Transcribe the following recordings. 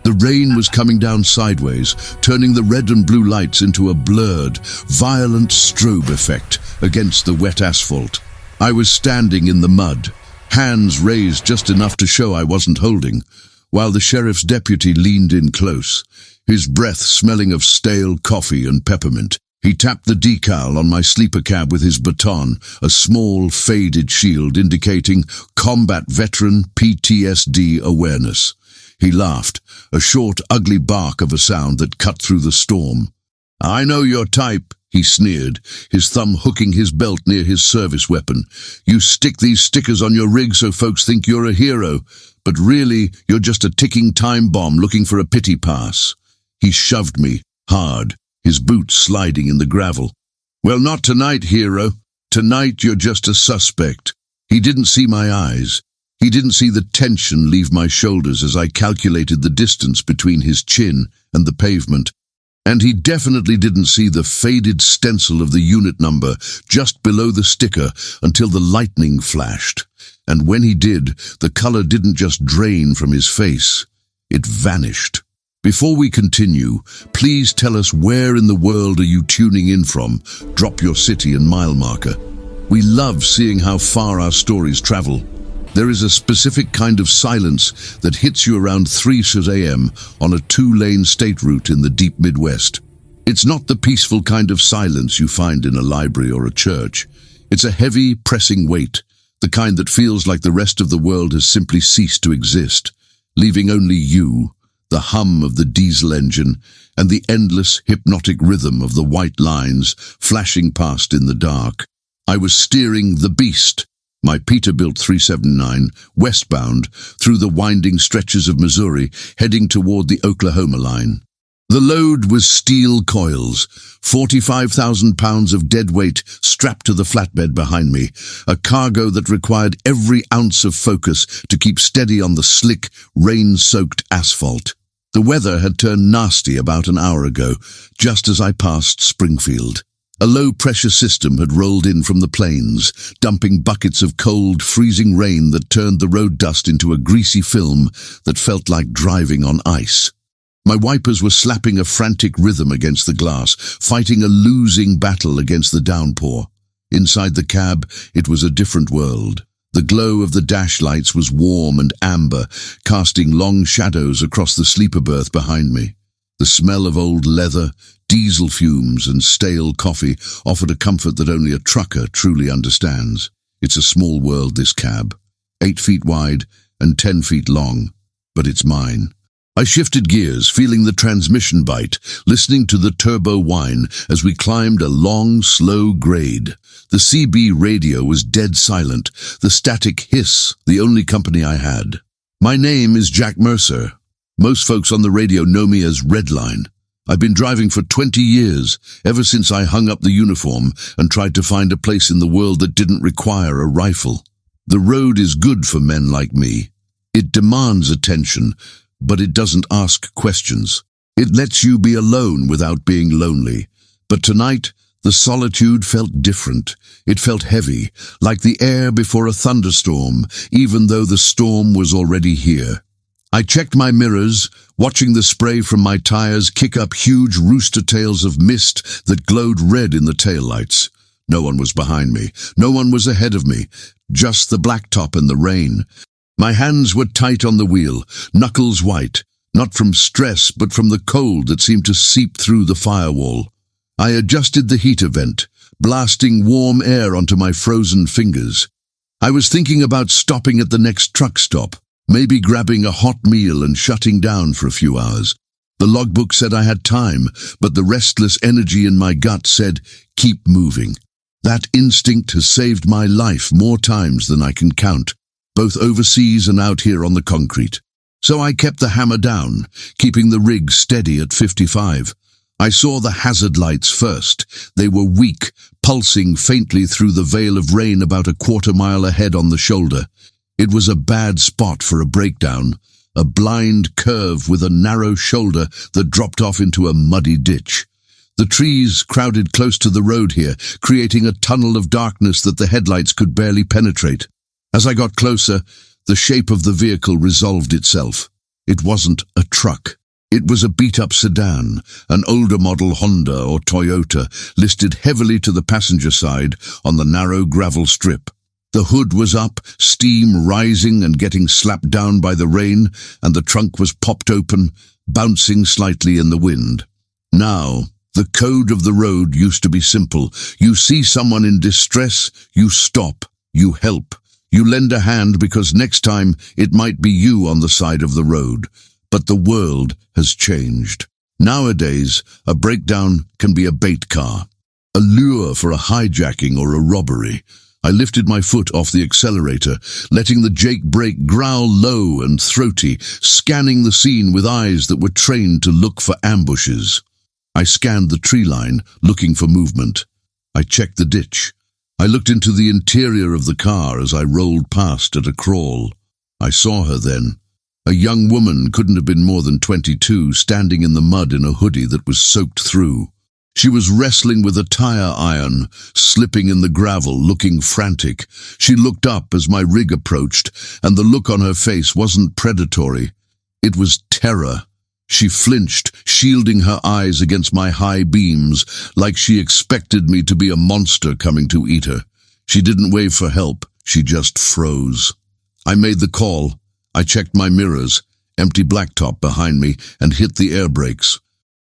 The rain was coming down sideways, turning the red and blue lights into a blurred, violent strobe effect against the wet asphalt. I was standing in the mud, hands raised just enough to show I wasn't holding, while the sheriff's deputy leaned in close, his breath smelling of stale coffee and peppermint. He tapped the decal on my sleeper cab with his baton, a small, faded shield indicating combat veteran PTSD awareness. He laughed, a short, ugly bark of a sound that cut through the storm. "I know your type," he sneered, his thumb hooking his belt near his service weapon. "You stick these stickers on your rig so folks think you're a hero, but really you're just a ticking time bomb looking for a pity pass." He shoved me, hard, his boots sliding in the gravel. "Well, not tonight, hero. Tonight you're just a suspect." He didn't see my eyes. He didn't see the tension leave my shoulders as I calculated the distance between his chin and the pavement. And he definitely didn't see the faded stencil of the unit number just below the sticker until the lightning flashed. And when he did, the color didn't just drain from his face, it vanished. Before we continue, please tell us where in the world are you tuning in from? Drop your city and mile marker. We love seeing how far our stories travel. There is a specific kind of silence that hits you around 3 a.m. on a 2-lane state route in the deep Midwest. It's not the peaceful kind of silence you find in a library or a church. It's a heavy, pressing weight, the kind that feels like the rest of the world has simply ceased to exist, leaving only you, the hum of the diesel engine, and the endless, hypnotic rhythm of the white lines flashing past in the dark. I was steering the Beast, my Peterbilt 379, westbound through the winding stretches of Missouri, heading toward the Oklahoma line. The load was steel coils, 45,000 pounds of dead weight strapped to the flatbed behind me, a cargo that required every ounce of focus to keep steady on the slick, rain-soaked asphalt. The weather had turned nasty about an hour ago, just as I passed Springfield. A low-pressure system had rolled in from the plains, dumping buckets of cold, freezing rain that turned the road dust into a greasy film that felt like driving on ice. My wipers were slapping a frantic rhythm against the glass, fighting a losing battle against the downpour. Inside the cab, it was a different world. The glow of the dash lights was warm and amber, casting long shadows across the sleeper berth behind me. The smell of old leather, diesel fumes and stale coffee offered a comfort that only a trucker truly understands. It's a small world, this cab. 8 feet wide and 10 feet long, but it's mine. I shifted gears, feeling the transmission bite, listening to the turbo whine as we climbed a long, slow grade. The CB radio was dead silent, the static hiss the only company I had. "My name is Jack Mercer. Most folks on the radio know me as Redline. I've been driving for 20 years, ever since I hung up the uniform and tried to find a place in the world that didn't require a rifle. The road is good for men like me. It demands attention, but it doesn't ask questions. It lets you be alone without being lonely. But tonight, the solitude felt different. It felt heavy, like the air before a thunderstorm, even though the storm was already here. I checked my mirrors, watching the spray from my tires kick up huge rooster tails of mist that glowed red in the taillights. No one was behind me. No one was ahead of me. Just the blacktop and the rain. My hands were tight on the wheel, knuckles white, not from stress but from the cold that seemed to seep through the firewall. I adjusted the heater vent, blasting warm air onto my frozen fingers. I was thinking about stopping at the next truck stop, maybe grabbing a hot meal and shutting down for a few hours. The logbook said I had time, but the restless energy in my gut said, keep moving. That instinct has saved my life more times than I can count, both overseas and out here on the concrete. So I kept the hammer down, keeping the rig steady at 55. I saw the hazard lights first. They were weak, pulsing faintly through the veil of rain about a quarter-mile ahead on the shoulder. It was a bad spot for a breakdown, a blind curve with a narrow shoulder that dropped off into a muddy ditch. The trees crowded close to the road here, creating a tunnel of darkness that the headlights could barely penetrate. As I got closer, the shape of the vehicle resolved itself. It wasn't a truck. It was a beat-up sedan, an older model Honda or Toyota, listed heavily to the passenger side on the narrow gravel strip. The hood was up, steam rising and getting slapped down by the rain, and the trunk was popped open, bouncing slightly in the wind. Now, the code of the road used to be simple. You see someone in distress, you stop, you help. You lend a hand because next time it might be you on the side of the road. But the world has changed. Nowadays, a breakdown can be a bait car, a lure for a hijacking or a robbery. I lifted my foot off the accelerator, letting the Jake brake growl low and throaty, scanning the scene with eyes that were trained to look for ambushes. I scanned the tree line, looking for movement. I checked the ditch. I looked into the interior of the car as I rolled past at a crawl. I saw her then. A young woman, couldn't have been more than 22, standing in the mud in a hoodie that was soaked through. She was wrestling with a tire iron, slipping in the gravel, looking frantic. She looked up as my rig approached, and the look on her face wasn't predatory. It was terror. She flinched, shielding her eyes against my high beams, like she expected me to be a monster coming to eat her. She didn't wave for help. She just froze. I made the call. I checked my mirrors, empty blacktop behind me, and hit the air brakes.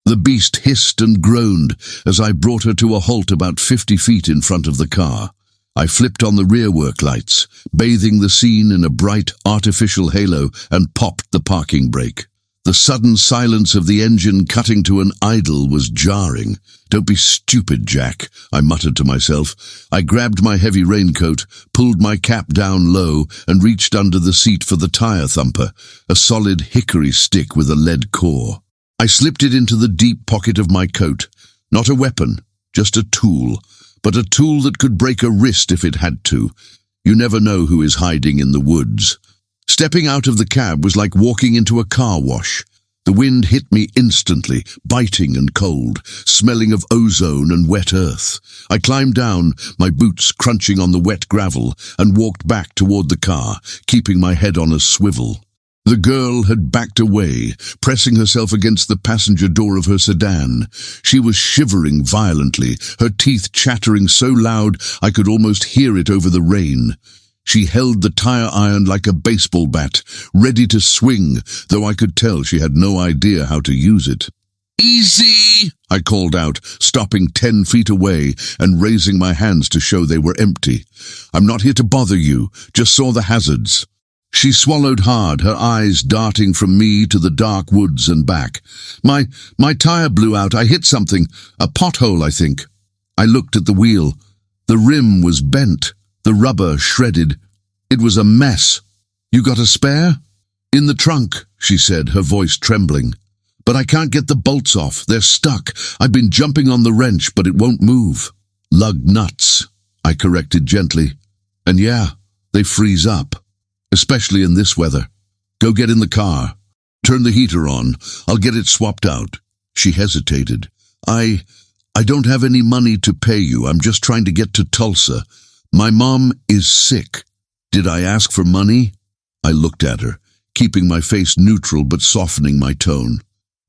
The beast hissed and groaned as I brought her to a halt about 50 feet in front of the car. I flipped on the rear work lights, bathing the scene in a bright, artificial halo, and popped the parking brake. The sudden silence of the engine cutting to an idle was jarring. "Don't be stupid, Jack," I muttered to myself. I grabbed my heavy raincoat, pulled my cap down low, and reached under the seat for the tire thumper, a solid hickory stick with a lead core. I slipped it into the deep pocket of my coat. Not a weapon, just a tool, but a tool that could break a wrist if it had to. You never know who is hiding in the woods. Stepping out of the cab was like walking into a car wash. The wind hit me instantly, biting and cold, smelling of ozone and wet earth. I climbed down, my boots crunching on the wet gravel, and walked back toward the car, keeping my head on a swivel. The girl had backed away, pressing herself against the passenger door of her sedan. She was shivering violently, her teeth chattering so loud I could almost hear it over the rain. She held the tire iron like a baseball bat, ready to swing, though I could tell she had no idea how to use it. "Easy!" I called out, stopping 10 feet away and raising my hands to show they were empty. "I'm not here to bother you, just saw the hazards." She swallowed hard, her eyes darting from me to the dark woods and back. My tire blew out. I hit something. A pothole, I think." I looked at the wheel. The rim was bent, the rubber shredded. It was a mess. "You got a spare?" "In the trunk," she said, her voice trembling. "But I can't get the bolts off. They're stuck. I've been jumping on the wrench, but it won't move." "Lug nuts," I corrected gently. "And yeah, they freeze up. Especially in this weather. Go get in the car. Turn the heater on. I'll get it swapped out." She hesitated. I don't have any money to pay you. I'm just trying to get to Tulsa. My mom is sick." "Did I ask for money?" I looked at her, keeping my face neutral but softening my tone.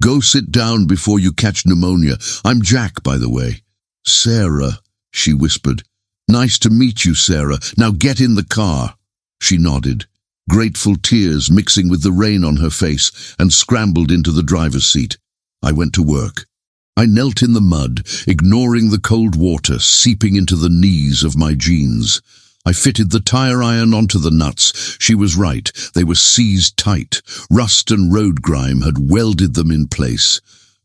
"Go sit down before you catch pneumonia. I'm Jack, by the way." "Sarah," she whispered. "Nice to meet you, Sarah. Now get in the car." She nodded, grateful tears mixing with the rain on her face, and scrambled into the driver's seat. I went to work. I knelt in the mud, ignoring the cold water seeping into the knees of my jeans. I fitted the tire iron onto the nuts. She was right. They were seized tight. Rust and road grime had welded them in place.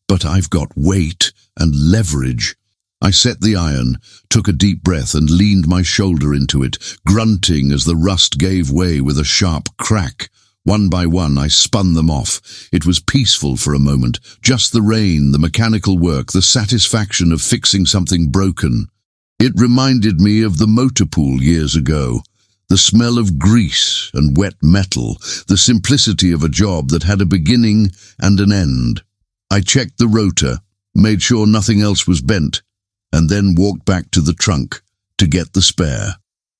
But I've got weight and leverage. I set the iron, took a deep breath and leaned my shoulder into it, grunting as the rust gave way with a sharp crack. One by one, I spun them off. It was peaceful for a moment. Just the rain, the mechanical work, the satisfaction of fixing something broken. It reminded me of the motor pool years ago. The smell of grease and wet metal, the simplicity of a job that had a beginning and an end. I checked the rotor, made sure nothing else was bent, and then walked back to the trunk to get the spare.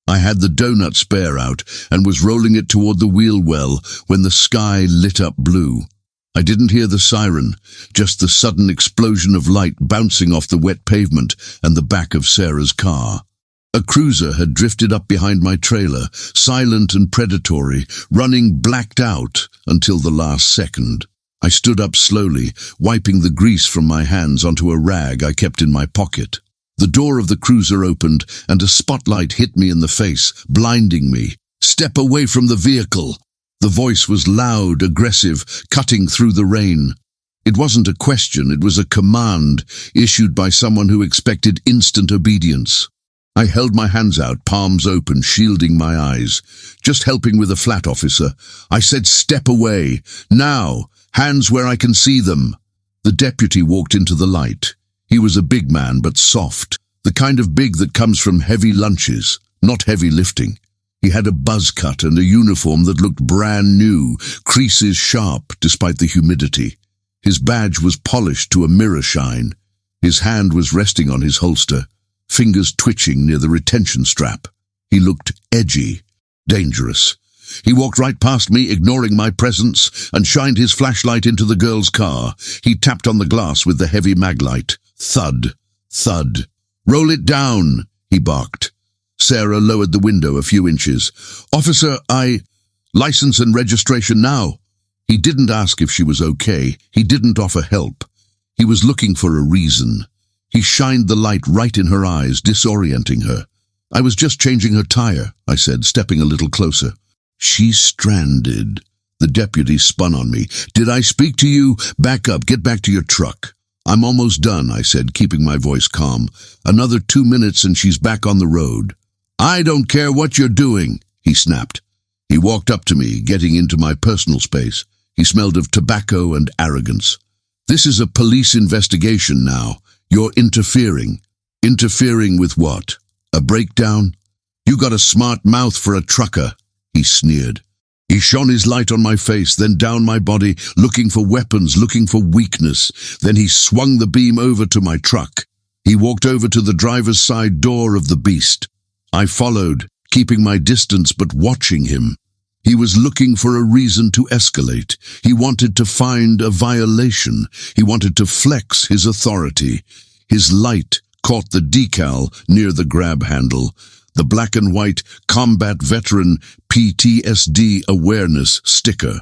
I had the donut spare out and was rolling it toward the wheel well when the sky lit up blue. I didn't hear the siren, just the sudden explosion of light bouncing off the wet pavement and the back of Sarah's car. A cruiser had drifted up behind my trailer, silent and predatory, running blacked out until the last second. I stood up slowly, wiping the grease from my hands onto a rag I kept in my pocket. The door of the cruiser opened and a spotlight hit me in the face, blinding me. "Step away from the vehicle!" The voice was loud, aggressive, cutting through the rain. It wasn't a question, it was a command issued by someone who expected instant obedience. I held my hands out, palms open, shielding my eyes. "Just helping with a flat, officer." I said, "Step away. Now. Hands where I can see them." The deputy walked into the light. He was a big man, but soft. The kind of big that comes from heavy lunches, not heavy lifting. He had a buzz cut and a uniform that looked brand new, creases sharp despite the humidity. His badge was polished to a mirror shine. His hand was resting on his holster, fingers twitching near the retention strap. He looked edgy, dangerous. He walked right past me, ignoring my presence, and shined his flashlight into the girl's car. He tapped on the glass with the heavy maglite. Thud, thud. "Roll it down," he barked. Sarah lowered the window a few inches. "Officer, license and registration now." He didn't ask if she was okay. He didn't offer help. He was looking for a reason. He shined the light right in her eyes, disorienting her. "I was just changing her tire," I said, stepping a little closer. "She's stranded." The deputy spun on me. "Did I speak to you? Back up, get back to your truck." "I'm almost done," I said, keeping my voice calm. "Another 2 minutes and she's back on the road." "I don't care what you're doing," he snapped. He walked up to me, getting into my personal space. He smelled of tobacco and arrogance. "This is a police investigation now. You're interfering." "Interfering with what? A breakdown?" "You got a smart mouth for a trucker," he sneered. He shone his light on my face, then down my body, looking for weapons, looking for weakness. Then he swung the beam over to my truck. He walked over to the driver's side door of the beast. I followed, keeping my distance but watching him. He was looking for a reason to escalate. He wanted to find a violation. He wanted to flex his authority. His light caught the decal near the grab handle, the black and white combat veteran PTSD awareness sticker.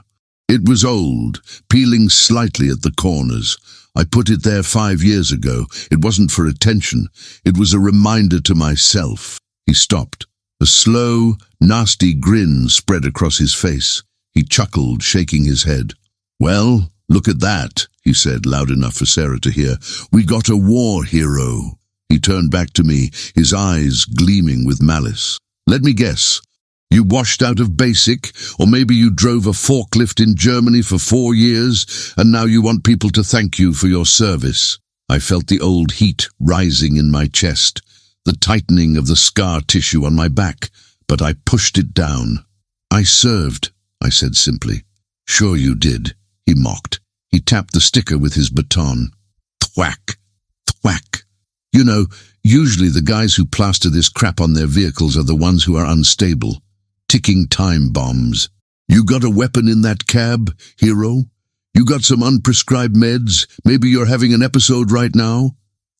It was old, peeling slightly at the corners. I put it there 5 years ago. It wasn't for attention. It was a reminder to myself. He stopped. A slow, nasty grin spread across his face. He chuckled, shaking his head. "Well, look at that," he said, loud enough for Sarah to hear. "We got a war hero." He turned back to me, his eyes gleaming with malice. "Let me guess. You washed out of basic, or maybe you drove a forklift in Germany for 4 years, and now you want people to thank you for your service." I felt the old heat rising in my chest, the tightening of the scar tissue on my back, but I pushed it down. "I served," I said simply. "Sure you did," he mocked. He tapped the sticker with his baton. Thwack, thwack. "You know, usually the guys who plaster this crap on their vehicles are the ones who are unstable. Ticking time bombs. You got a weapon in that cab, hero? You got some unprescribed meds? Maybe you're having an episode right now?"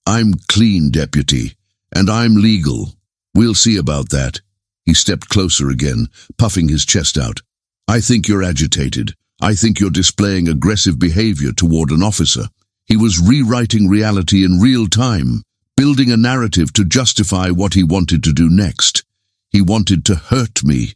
"I'm clean, deputy. And I'm legal. We'll see about that." He stepped closer again, puffing his chest out. "I think you're agitated. I think you're displaying aggressive behavior toward an officer." He was rewriting reality in real time, building a narrative to justify what he wanted to do next. He wanted to hurt me.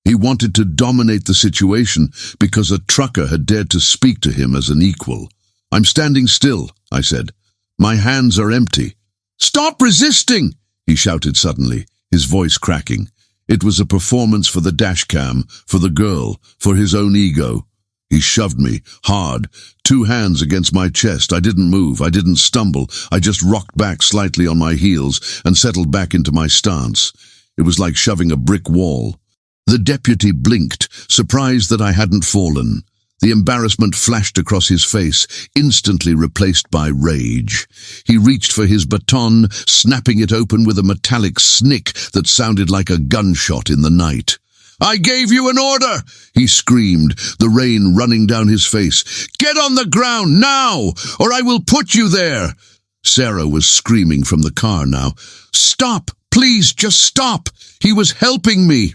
He wanted to dominate the situation because a trucker had dared to speak to him as an equal. "I'm standing still," I said. "My hands are empty." "Stop resisting!" he shouted suddenly, his voice cracking. It was a performance for the dashcam, for the girl, for his own ego. He shoved me, hard, 2 hands against my chest. I didn't move, I didn't stumble. I just rocked back slightly on my heels and settled back into my stance. It was like shoving a brick wall. The deputy blinked, surprised that I hadn't fallen. The embarrassment flashed across his face, instantly replaced by rage. He reached for his baton, snapping it open with a metallic snick that sounded like a gunshot in the night. "I gave you an order!" he screamed, the rain running down his face. "Get on the ground now, or I will put you there!" Sarah was screaming from the car now. "Stop! Please, just stop! He was helping me!"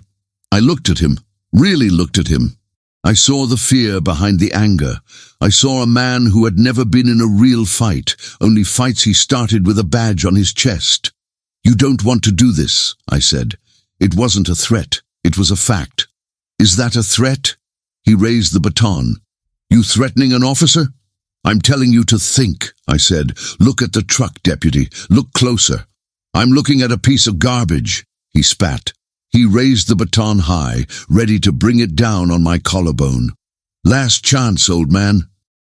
I looked at him, really looked at him. I saw the fear behind the anger. I saw a man who had never been in a real fight, only fights he started with a badge on his chest. "You don't want to do this," I said. It wasn't a threat. It was a fact. "Is that a threat?" He raised the baton. "You threatening an officer?" "I'm telling you to think," I said. "Look at the truck, deputy. Look closer." "I'm looking at a piece of garbage," he spat. He raised the baton high, ready to bring it down on my collarbone. "Last chance, old man.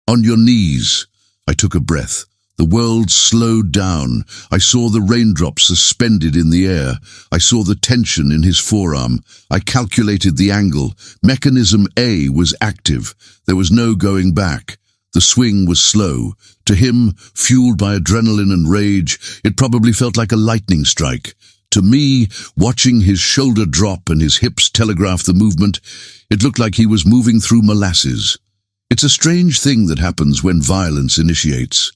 On your knees." I took a breath. The world slowed down. I saw the raindrops suspended in the air. I saw the tension in his forearm. I calculated the angle. Mechanism A was active. There was no going back. The swing was slow. To him, fueled by adrenaline and rage, it probably felt like a lightning strike. To me, watching his shoulder drop and his hips telegraph the movement, it looked like he was moving through molasses. It's a strange thing that happens when violence initiates.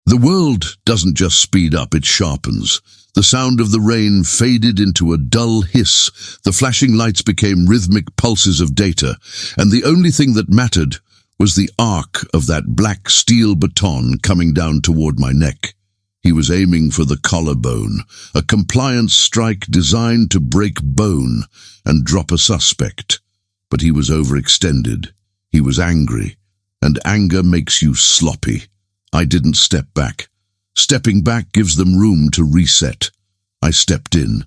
The world doesn't just speed up, it sharpens. The sound of the rain faded into a dull hiss. The flashing lights became rhythmic pulses of data, and the only thing that mattered was the arc of that black steel baton coming down toward my neck. He was aiming for the collarbone, a compliance strike designed to break bone and drop a suspect. But he was overextended. He was angry, and anger makes you sloppy. I didn't step back. Stepping back gives them room to reset. I stepped in.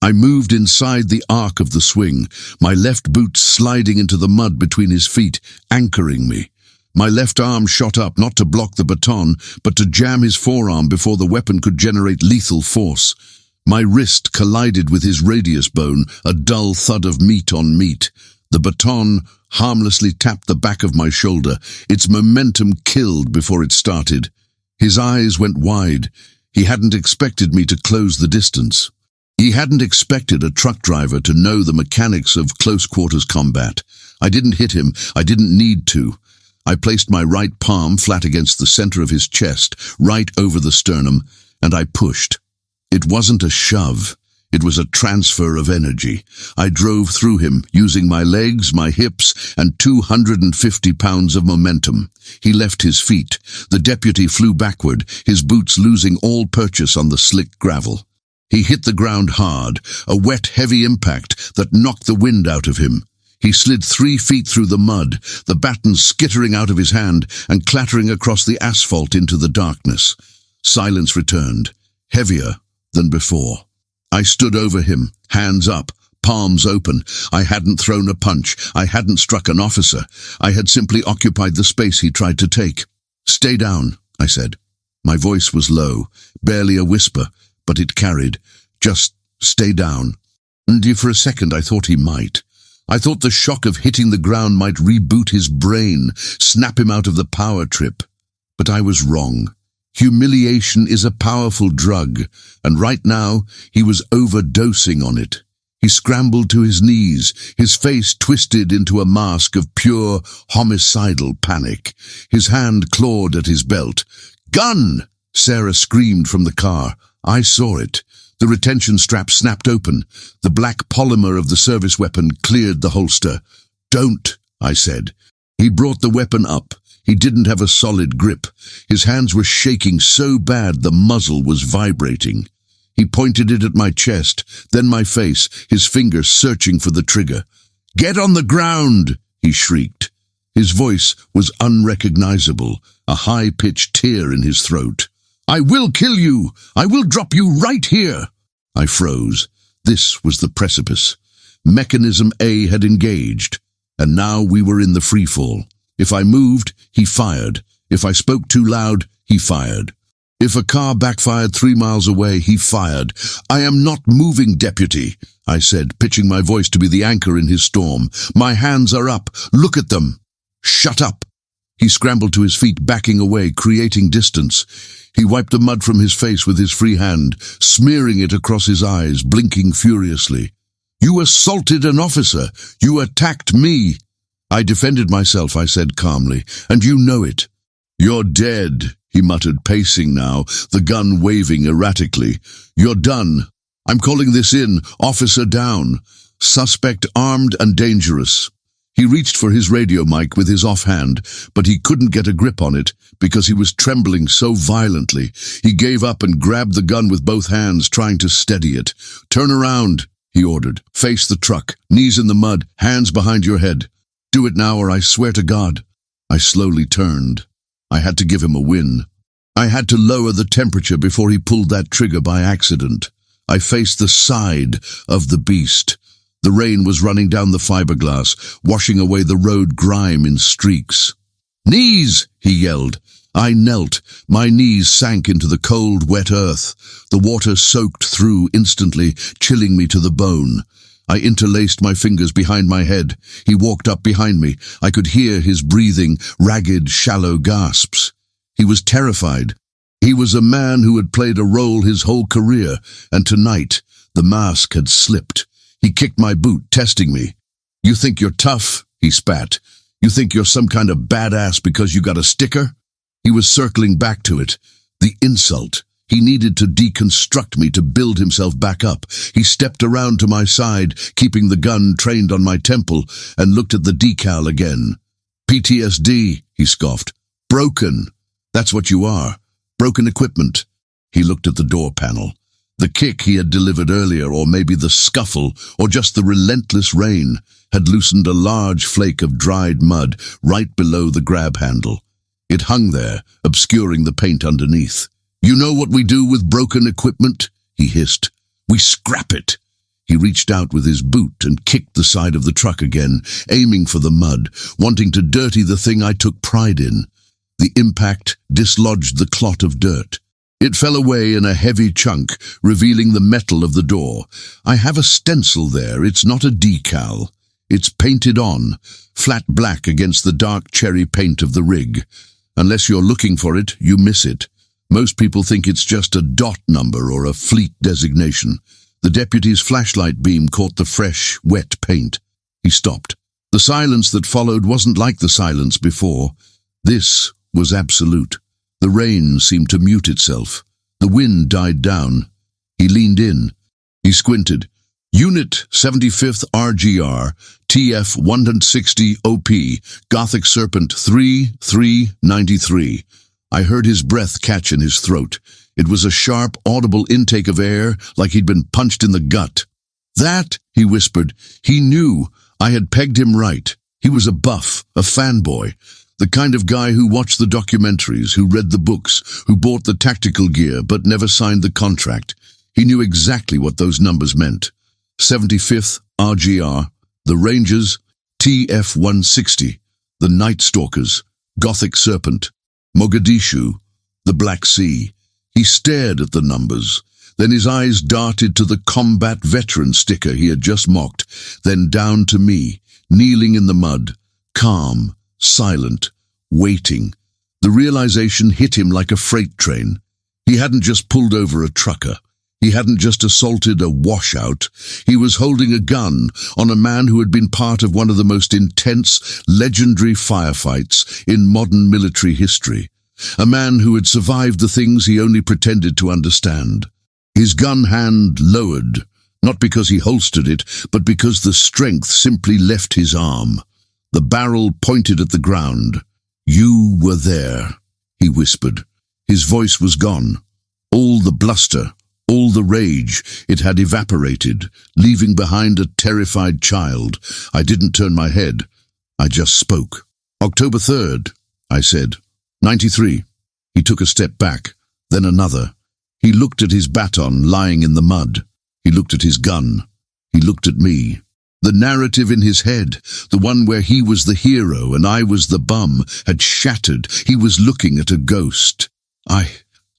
I moved inside the arc of the swing, my left boot sliding into the mud between his feet, anchoring me. My left arm shot up not to block the baton, but to jam his forearm before the weapon could generate lethal force. My wrist collided with his radius bone, a dull thud of meat on meat. The baton harmlessly tapped the back of my shoulder, its momentum killed before it started. His eyes went wide. He hadn't expected me to close the distance. He hadn't expected a truck driver to know the mechanics of close-quarters combat. I didn't hit him. I didn't need to. I placed my right palm flat against the center of his chest, right over the sternum, and I pushed. It wasn't a shove. It was a transfer of energy. I drove through him, using my legs, my hips, and 250 pounds of momentum. He left his feet. The deputy flew backward, his boots losing all purchase on the slick gravel. He hit the ground hard, a wet, heavy impact that knocked the wind out of him. He slid 3 feet through the mud, the baton skittering out of his hand and clattering across the asphalt into the darkness. Silence returned, heavier than before. I stood over him, hands up, palms open. I hadn't thrown a punch. I hadn't struck an officer. I had simply occupied the space he tried to take. "Stay down," I said. My voice was low, barely a whisper, but it carried. "Just stay down." And for a second I thought he might. I thought the shock of hitting the ground might reboot his brain, snap him out of the power trip. But I was wrong. Humiliation is a powerful drug, and right now he was overdosing on it. He scrambled to his knees, his face twisted into a mask of pure, homicidal panic. His hand clawed at his belt. "Gun!" Sarah screamed from the car. I saw it. The retention strap snapped open. The black polymer of the service weapon cleared the holster. "Don't," I said. He brought the weapon up. He didn't have a solid grip. His hands were shaking so bad the muzzle was vibrating. He pointed it at my chest, then my face, his fingers searching for the trigger. "Get on the ground!" he shrieked. His voice was unrecognizable, a high-pitched tear in his throat. "I will kill you! I will drop you right here!" I froze. This was the precipice. Mechanism A had engaged, and now we were in the freefall. If I moved, he fired. If I spoke too loud, he fired. If a car backfired 3 miles away, he fired. "I am not moving, deputy," I said, pitching my voice to be the anchor in his storm. "My hands are up. Look at them." Shut up! He scrambled to his feet, backing away, creating distance. He wiped the mud from his face with his free hand, smearing it across his eyes, blinking furiously. You assaulted an officer! You attacked me! I defended myself, I said calmly, and you know it. You're dead, he muttered, pacing now, the gun waving erratically. You're done. I'm calling this in. Officer down. Suspect armed and dangerous. He reached for his radio mic with his offhand, but he couldn't get a grip on it because he was trembling so violently. He gave up and grabbed the gun with both hands, trying to steady it. Turn around, he ordered. Face the truck, knees in the mud, hands behind your head. Do it now or I swear to God. I slowly turned. I had to give him a win. I had to lower the temperature before he pulled that trigger by accident. I faced the side of the beast. The rain was running down the fiberglass, washing away the road grime in streaks. Knees, he yelled. I knelt. My knees sank into the cold, wet earth. The water soaked through instantly, chilling me to the bone. I interlaced my fingers behind my head. He walked up behind me. I could hear his breathing, ragged, shallow gasps. He was terrified. He was a man who had played a role his whole career, and tonight the mask had slipped. He kicked my boot, testing me. You think you're tough? He spat. You think you're some kind of badass because you got a sticker? He was circling back to it. The insult. He needed to deconstruct me to build himself back up. He stepped around to my side, keeping the gun trained on my temple, and looked at the decal again. PTSD, he scoffed. Broken. That's what you are. Broken equipment. He looked at the door panel. The kick he had delivered earlier, or maybe the scuffle, or just the relentless rain, had loosened a large flake of dried mud right below the grab handle. It hung there, obscuring the paint underneath. You know what we do with broken equipment? He hissed. We scrap it. He reached out with his boot and kicked the side of the truck again, aiming for the mud, wanting to dirty the thing I took pride in. The impact dislodged the clot of dirt. It fell away in a heavy chunk, revealing the metal of the door. I have a stencil there. It's not a decal. It's painted on, flat black against the dark cherry paint of the rig. Unless you're looking for it, you miss it. Most people think it's just a dot number or a fleet designation. The deputy's flashlight beam caught the fresh, wet paint. He stopped. The silence that followed wasn't like the silence before. This was absolute. The rain seemed to mute itself. The wind died down. He leaned in. He squinted. Unit 75th RGR, TF 160 OP, Gothic Serpent 3393. I heard his breath catch in his throat. It was a sharp, audible intake of air, like he'd been punched in the gut. That, he whispered, he knew. I had pegged him right. He was a buff, a fanboy. The kind of guy who watched the documentaries, who read the books, who bought the tactical gear but never signed the contract. He knew exactly what those numbers meant. 75th RGR, the Rangers, TF 160, the Night Stalkers, Gothic Serpent, Mogadishu, the Black Sea. He stared at the numbers. Then his eyes darted to the combat veteran sticker he had just mocked, then down to me, kneeling in the mud, calm, silent, waiting. The realization hit him like a freight train. He hadn't just pulled over a trucker. He hadn't just assaulted a washout. He was holding a gun on a man who had been part of one of the most intense, legendary firefights in modern military history. A man who had survived the things he only pretended to understand. His gun hand lowered, not because he holstered it, but because the strength simply left his arm. The barrel pointed at the ground. You were there, he whispered. His voice was gone. All the bluster, all the rage, it had evaporated, leaving behind a terrified child. I didn't turn my head. I just spoke. October 3rd, I said. 93. He took a step back, then another. He looked at his baton lying in the mud. He looked at his gun. He looked at me. The narrative in his head, the one where he was the hero and I was the bum, had shattered. He was looking at a ghost. I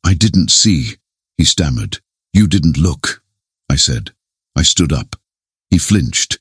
didn't see, he stammered. You didn't look, I said. I stood up. He flinched.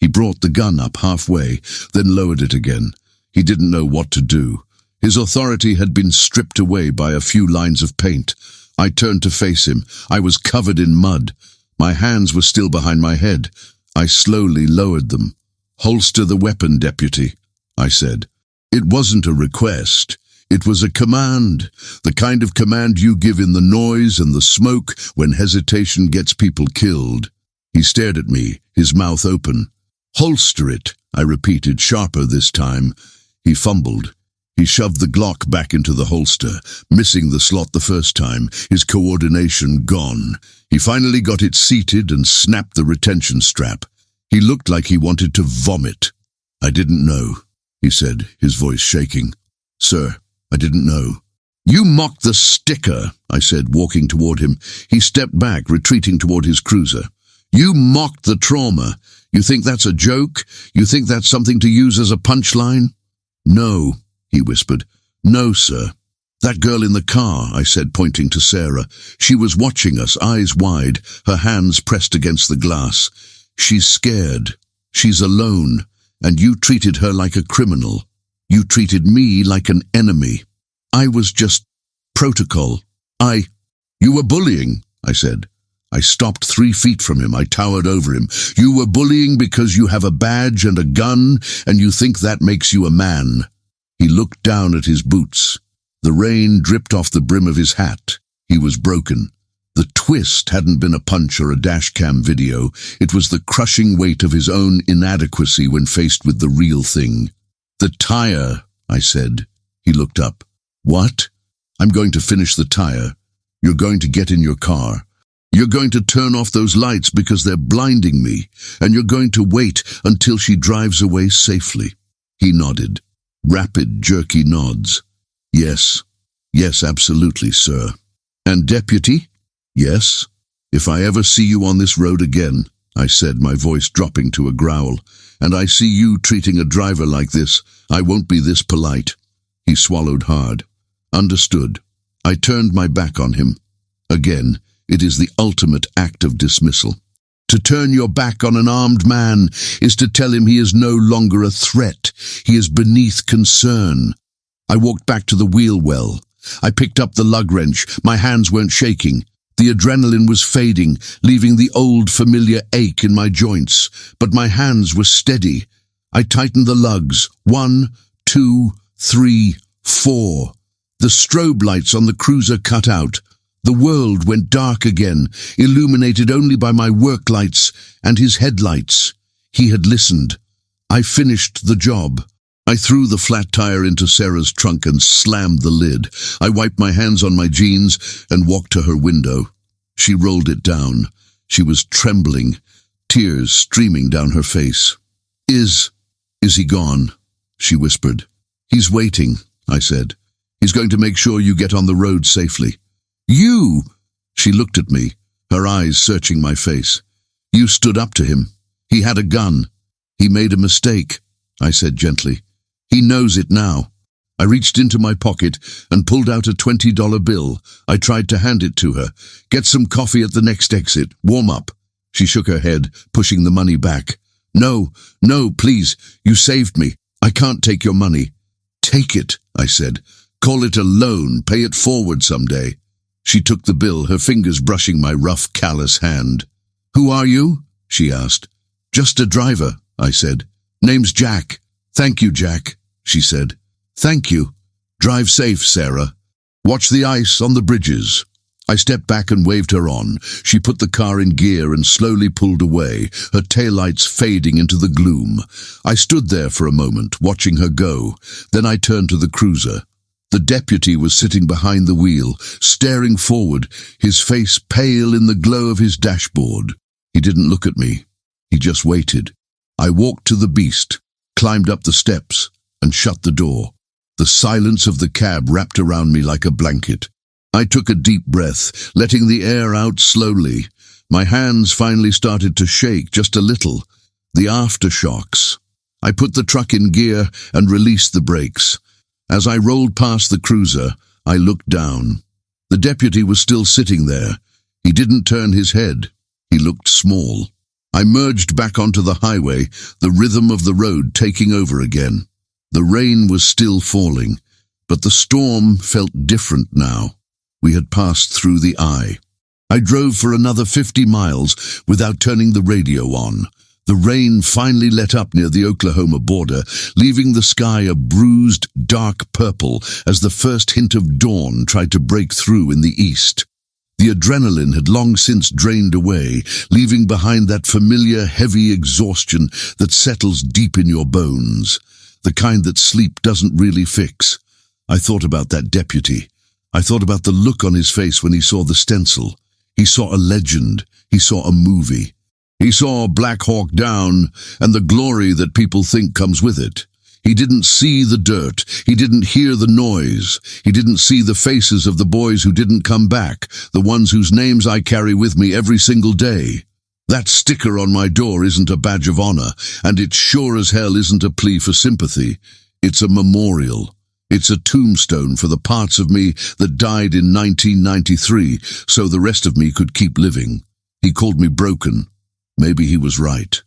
He brought the gun up halfway, then lowered it again. He didn't know what to do. His authority had been stripped away by a few lines of paint. I turned to face him. I was covered in mud. My hands were still behind my head. I slowly lowered them. "Holster the weapon, deputy," I said. It wasn't a request. It was a command, the kind of command you give in the noise and the smoke when hesitation gets people killed. He stared at me, his mouth open. "Holster it," I repeated, sharper this time. He fumbled. He shoved the Glock back into the holster, missing the slot the first time, his coordination gone. He finally got it seated and snapped the retention strap. He looked like he wanted to vomit. "I didn't know," he said, his voice shaking. "Sir, I didn't know." "You mocked the sticker," I said, walking toward him. He stepped back, retreating toward his cruiser. "You mocked the trauma. You think that's a joke? You think that's something to use as a punchline?" "No," he whispered. "No, sir." "That girl in the car," I said, pointing to Sarah. "She was watching us, eyes wide, her hands pressed against the glass. She's scared. She's alone. And you treated her like a criminal. You treated me like an enemy. I was just protocol. You were bullying," I said. I stopped 3 feet from him. I towered over him. "You were bullying because you have a badge and a gun, and you think that makes you a man." He looked down at his boots. The rain dripped off the brim of his hat. He was broken. The twist hadn't been a punch or a dashcam video. It was the crushing weight of his own inadequacy when faced with the real thing. "The tire," I said. He looked up. "What?" "I'm going to finish the tire. You're going to get in your car. You're going to turn off those lights because they're blinding me, and you're going to wait until she drives away safely." He nodded. Rapid, jerky nods. "Yes. Yes, absolutely, sir." "And deputy?" "Yes. If I ever see you on this road again," I said, my voice dropping to a growl, "and I see you treating a driver like this, I won't be this polite." He swallowed hard. "Understood." I turned my back on him. Again, it is the ultimate act of dismissal. To turn your back on an armed man is to tell him he is no longer a threat. He is beneath concern. I walked back to the wheel well. I picked up the lug wrench. My hands weren't shaking. The adrenaline was fading, leaving the old familiar ache in my joints, but my hands were steady. I tightened the lugs. 1, 2, 3, 4. The strobe lights on the cruiser cut out. The world went dark again, illuminated only by my work lights and his headlights. He had listened. I finished the job. I threw the flat tire into Sarah's trunk and slammed the lid. I wiped my hands on my jeans and walked to her window. She rolled it down. She was trembling, tears streaming down her face. Is he gone?" she whispered. "He's waiting," I said. "He's going to make sure you get on the road safely." "You!" She looked at me, her eyes searching my face. "You stood up to him. He had a gun. He made a mistake," I said gently. "He knows it now." I reached into my pocket and pulled out a $20 bill. I tried to hand it to her. "Get some coffee at the next exit. Warm up." She shook her head, pushing the money back. No, please. You saved me. I can't take your money." "Take it," I said. "Call it a loan. Pay it forward someday." She took the bill, her fingers brushing my rough, callous hand. "Who are you?" she asked. "Just a driver," I said. "Name's Jack." "Thank you, Jack," she said. "Thank you. Drive safe, Sarah. Watch the ice on the bridges." I stepped back and waved her on. She put the car in gear and slowly pulled away, her taillights fading into the gloom. I stood there for a moment, watching her go. Then I turned to the cruiser. The deputy was sitting behind the wheel, staring forward, his face pale in the glow of his dashboard. He didn't look at me. He just waited. I walked to the beast, climbed up the steps, and shut the door. The silence of the cab wrapped around me like a blanket. I took a deep breath, letting the air out slowly. My hands finally started to shake just a little. The aftershocks. I put the truck in gear and released the brakes. As I rolled past the cruiser, I looked down. The deputy was still sitting there. He didn't turn his head. He looked small. I merged back onto the highway, the rhythm of the road taking over again. The rain was still falling, but the storm felt different now. We had passed through the eye. I drove for another 50 miles without turning the radio on. The rain finally let up near the Oklahoma border, leaving the sky a bruised, dark purple as the first hint of dawn tried to break through in the east. The adrenaline had long since drained away, leaving behind that familiar, heavy exhaustion that settles deep in your bones, the kind that sleep doesn't really fix. I thought about that deputy. I thought about the look on his face when he saw the stencil. He saw a legend. He saw a movie. He saw Black Hawk Down and the glory that people think comes with it. He didn't see the dirt. He didn't hear the noise. He didn't see the faces of the boys who didn't come back, the ones whose names I carry with me every single day. That sticker on my door isn't a badge of honor, and it sure as hell isn't a plea for sympathy. It's a memorial. It's a tombstone for the parts of me that died in 1993, so the rest of me could keep living. He called me broken. Maybe he was right.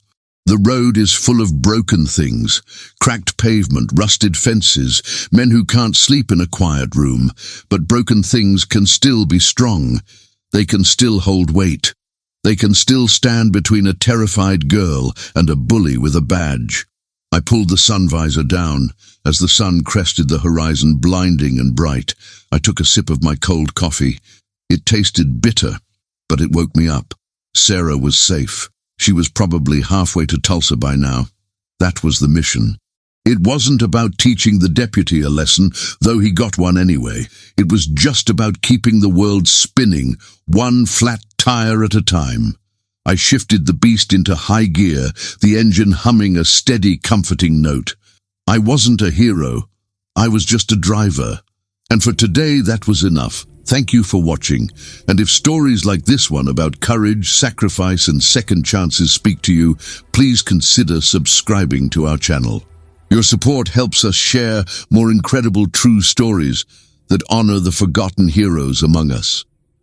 The road is full of broken things, cracked pavement, rusted fences, men who can't sleep in a quiet room, but broken things can still be strong. They can still hold weight. They can still stand between a terrified girl and a bully with a badge. I pulled the sun visor down. As the sun crested the horizon, blinding and bright, I took a sip of my cold coffee. It tasted bitter, but it woke me up. Sarah was safe. She was probably halfway to Tulsa by now. That was the mission. It wasn't about teaching the deputy a lesson, though he got one anyway. It was just about keeping the world spinning, one flat tire at a time. I shifted the beast into high gear, the engine humming a steady, comforting note. I wasn't a hero. I was just a driver. And for today, that was enough. Thank you for watching. And if stories like this one about courage, sacrifice, and second chances speak to you, please consider subscribing to our channel. Your support helps us share more incredible true stories that honor the forgotten heroes among us.